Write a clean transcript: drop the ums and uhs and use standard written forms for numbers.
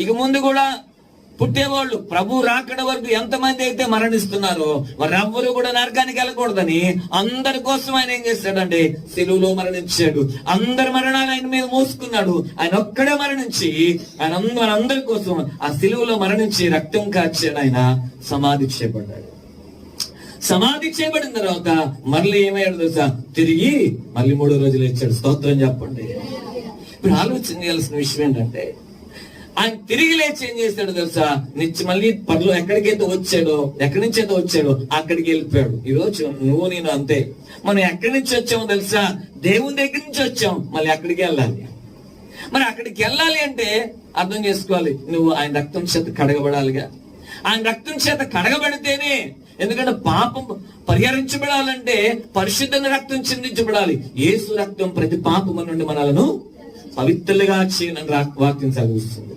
ఇక ముందు కూడా పుట్టేవాళ్ళు ప్రభు రాకడ వరకు ఎంతమంది అయితే మరణిస్తున్నారో వారెవ్వరూ కూడా నరకానికి వెళ్ళకూడదని అందరి కోసం ఆయన ఏం చేశాడంటే సిలువలో మరణించాడు. అందరి మరణాలు ఆయన మీద మోసుకున్నాడు. ఆయన ఒక్కడే మరణించి మనందరి కోసం ఆ సిలువలో మరణించి రక్తం కార్చాడు. ఆయన సమాధి చేయబడ్డాడు. సమాధి చేయబడిన తర్వాత మళ్ళీ ఏమయ్యాడు తెలుసా? తిరిగి మళ్ళీ 3వ రోజులు ఇచ్చాడు. స్తోత్రం చెప్పండి. ఇప్పుడు ఆలోచన చేయాల్సిన విషయం ఏంటంటే, ఆయన తిరిగి లేచి ఏం చేశాడు తెలుసా? మళ్ళీ పర్లో ఎక్కడికైతే వచ్చాడో, ఎక్కడి నుంచి అయితే వచ్చాడో అక్కడికి వెళ్ళిపోయాడు. ఈరోజు నువ్వు నేను అంతే. మనం ఎక్కడి నుంచి వచ్చామో తెలుసా? దేవుని దగ్గర నుంచి వచ్చాం. మళ్ళీ అక్కడికి వెళ్ళాలి. మరి అక్కడికి వెళ్ళాలి అంటే అర్థం చేసుకోవాలి, నువ్వు ఆయన రక్తం చేత కడగబడాలిగా. ఆయన రక్తం చేత కడగబడితేనే, ఎందుకంటే పాపం పరిహరించబడాలంటే పరిశుద్ధంగా రక్తం చిందించబడాలి. యేసు రక్తం ప్రతి పాపము నుండి మనలను పవిత్రులుగా చేయనని వాక్యం చదివిస్తుంది.